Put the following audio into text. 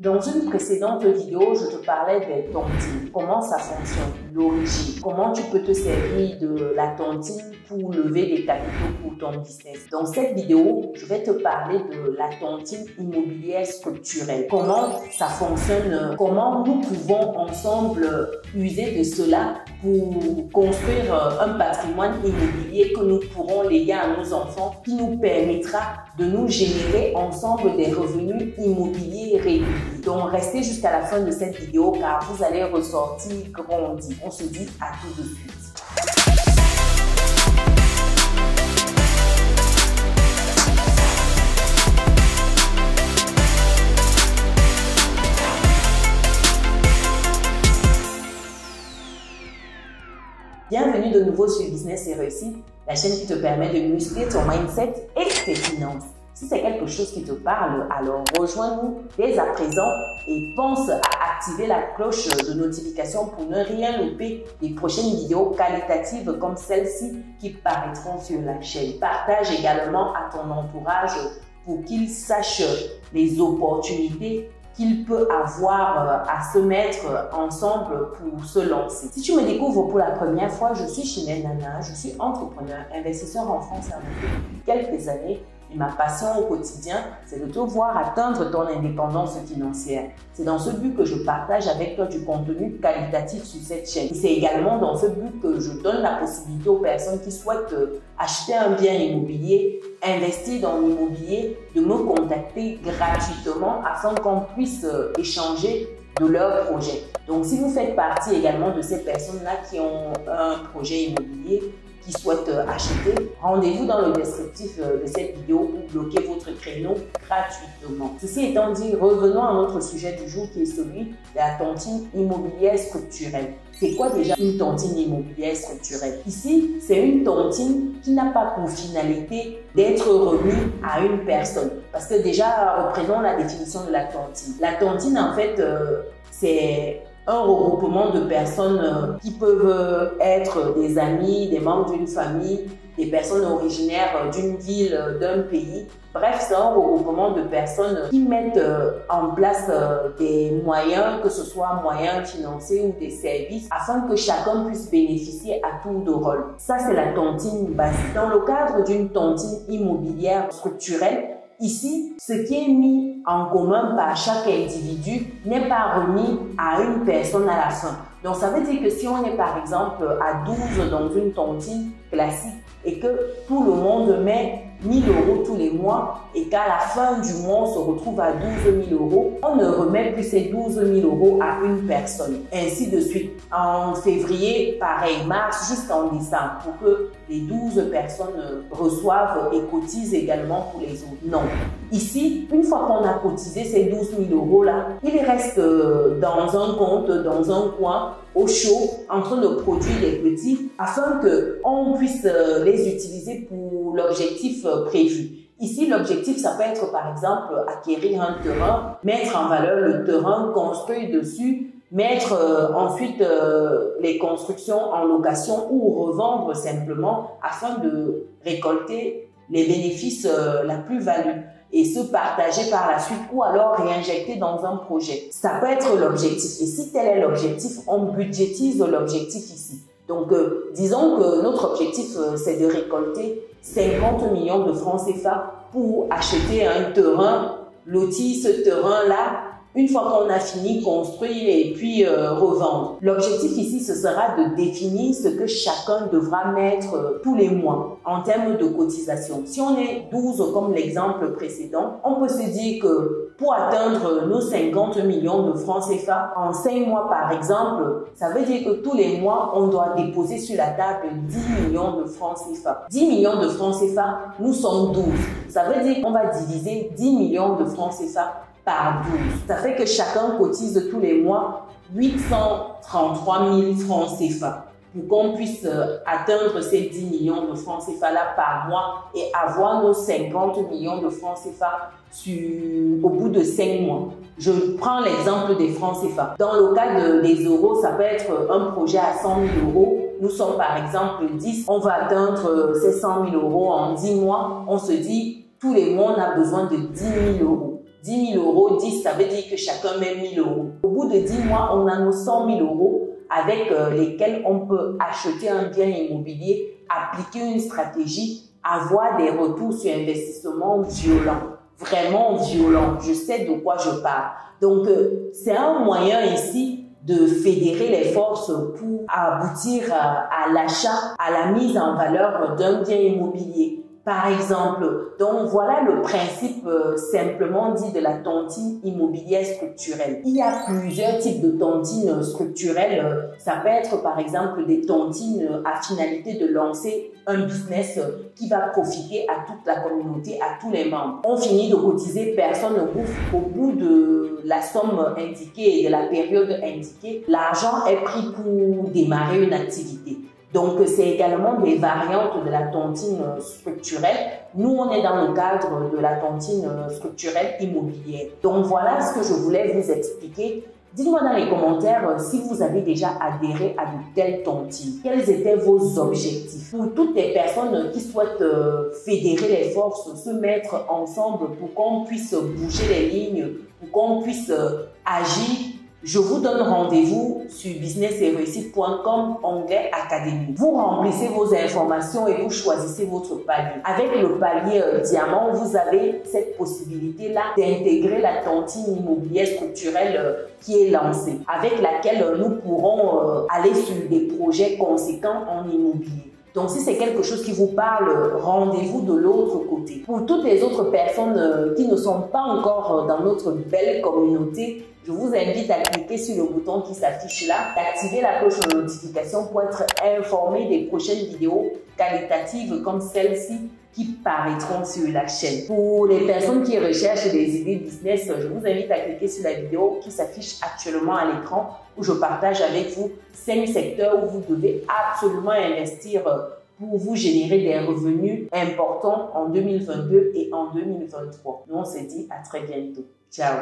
Dans une précédente vidéo, je te parlais des tontines. Comment ça fonctionne, l'origine, comment tu peux te servir de la tontine pour lever des capitaux pour ton business. Dans cette vidéo, je vais te parler de la tontine immobilière structurelle. Comment ça fonctionne, comment nous pouvons ensemble user de cela pour construire un patrimoine immobilier que nous pourrons léguer à nos enfants, qui nous permettra de nous générer ensemble des revenus immobiliers réguliers. Donc, restez jusqu'à la fin de cette vidéo car vous allez ressortir grandi. On se dit à tout de suite. Bienvenue de nouveau sur Business et Réussite, la chaîne qui te permet de muscler ton mindset et tes finances. Si c'est quelque chose qui te parle, alors rejoins-nous dès à présent et pense à activer la cloche de notification pour ne rien louper des prochaines vidéos qualitatives comme celle-ci qui paraîtront sur la chaîne. Partage également à ton entourage pour qu'il sache les opportunités qu'il peut avoir à se mettre ensemble pour se lancer. Si tu me découvres pour la première fois, je suis Chinelle Nana, je suis entrepreneur, investisseur en France et en Afrique depuis quelques années. Et ma passion au quotidien, c'est de te voir atteindre ton indépendance financière. C'est dans ce but que je partage avec toi du contenu qualitatif sur cette chaîne. Et c'est également dans ce but que je donne la possibilité aux personnes qui souhaitent acheter un bien immobilier, investir dans l'immobilier, de me contacter gratuitement afin qu'on puisse échanger de leur projet. Donc, si vous faites partie également de ces personnes-là qui ont un projet immobilier, qui souhaitent acheter, rendez-vous dans le descriptif de cette vidéo pour bloquer votre créneau gratuitement. Ceci étant dit, revenons à notre sujet du jour qui est celui de la tontine immobilière structurelle. C'est quoi déjà une tontine immobilière structurelle? Ici, c'est une tontine qui n'a pas pour finalité d'être remise à une personne. Parce que déjà, reprenons la définition de la tontine. La tontine, en fait, c'est un regroupement de personnes qui peuvent être des amis, des membres d'une famille, des personnes originaires d'une ville, d'un pays. Bref, c'est un regroupement de personnes qui mettent en place des moyens, que ce soit moyens financiers ou des services, afin que chacun puisse bénéficier à tour de rôle. Ça, c'est la tontine basique. Dans le cadre d'une tontine immobilière structurelle, ici, ce qui est mis en commun par chaque individu n'est pas remis à une personne à la fin. Donc, ça veut dire que si on est par exemple à 12 dans une tontine classique et que tout le monde met 1000 € tous les mois et qu'à la fin du mois, on se retrouve à 12 000 €, on ne remet plus ces 12 000 € à une personne. Ainsi de suite. En février, pareil, mars jusqu'en décembre, pour que les 12 personnes reçoivent et cotisent également pour les autres. Non. Ici, une fois qu'on a cotisé ces 12 000 € là, ils restent dans un compte, dans un coin, au chaud, en train de produire des petits, afin qu'on puisse les utiliser pour l'objectif prévu. Ici, l'objectif, ça peut être par exemple acquérir un terrain, mettre en valeur le terrain, construire dessus, mettre ensuite les constructions en location ou revendre simplement afin de récolter les bénéfices, la plus-value et se partager par la suite ou alors réinjecter dans un projet. Ça peut être l'objectif. Et si tel est l'objectif, on budgétise l'objectif ici. Donc, disons que notre objectif, c'est de récolter 50 millions de francs CFA pour acheter un terrain, lotir ce terrain-là. Une fois qu'on a fini, construire et puis revendre. L'objectif ici, ce sera de définir ce que chacun devra mettre tous les mois en termes de cotisation. Si on est 12 comme l'exemple précédent, on peut se dire que pour atteindre nos 50 millions de francs CFA en 5 mois par exemple, ça veut dire que tous les mois, on doit déposer sur la table 10 millions de francs CFA. 10 millions de francs CFA, nous sommes 12. Ça veut dire qu'on va diviser 10 millions de francs CFA par 12. Ça fait que chacun cotise tous les mois 833 000 francs CFA pour qu'on puisse atteindre ces 10 millions de francs CFA là par mois et avoir nos 50 millions de francs CFA au bout de 5 mois. Je prends l'exemple des francs CFA. Dans le cas des euros, ça peut être un projet à 100 000 €. Nous sommes par exemple 10. On va atteindre ces 100 000 € en 10 mois. On se dit, tous les mois, on a besoin de 10 000 €. 10 000 euros, 10, ça veut dire que chacun met 1 000 euros. Au bout de 10 mois, on a nos 100 000 euros avec lesquels on peut acheter un bien immobilier, appliquer une stratégie, avoir des retours sur investissement violents, vraiment violents. Je sais de quoi je parle. Donc, c'est un moyen ici de fédérer les forces pour aboutir à l'achat, à la mise en valeur d'un bien immobilier. Par exemple, donc voilà le principe simplement dit de la tontine immobilière structurelle. Il y a plusieurs types de tontines structurelles. Ça peut être par exemple des tontines à finalité de lancer un business qui va profiter à toute la communauté, à tous les membres. On finit de cotiser, personne ne bouffe. Au bout de la somme indiquée et de la période indiquée, l'argent est pris pour démarrer une activité. Donc, c'est également des variantes de la tontine structurelle. Nous, on est dans le cadre de la tontine structurelle immobilière. Donc, voilà ce que je voulais vous expliquer. Dites-moi dans les commentaires si vous avez déjà adhéré à de telles tontines. Quels étaient vos objectifs? Pour toutes les personnes qui souhaitent fédérer les forces, se mettre ensemble pour qu'on puisse bouger les lignes, pour qu'on puisse agir, je vous donne rendez-vous sur businessetreussit.com, onglet Académie. Vous remplissez vos informations et vous choisissez votre palier. Avec le palier diamant, vous avez cette possibilité-là d'intégrer la tontine immobilière structurelle qui est lancée, avec laquelle nous pourrons aller sur des projets conséquents en immobilier. Donc, si c'est quelque chose qui vous parle, rendez-vous de l'autre côté. Pour toutes les autres personnes qui ne sont pas encore dans notre belle communauté, je vous invite à cliquer sur le bouton qui s'affiche là, d'activer la cloche de notification pour être informé des prochaines vidéos qualitatives comme celle-ci qui paraîtront sur la chaîne. Pour les personnes qui recherchent des idées business, je vous invite à cliquer sur la vidéo qui s'affiche actuellement à l'écran où je partage avec vous 5 secteurs où vous devez absolument investir pour vous générer des revenus importants en 2022 et en 2023. Nous, on se dit à très bientôt. Ciao!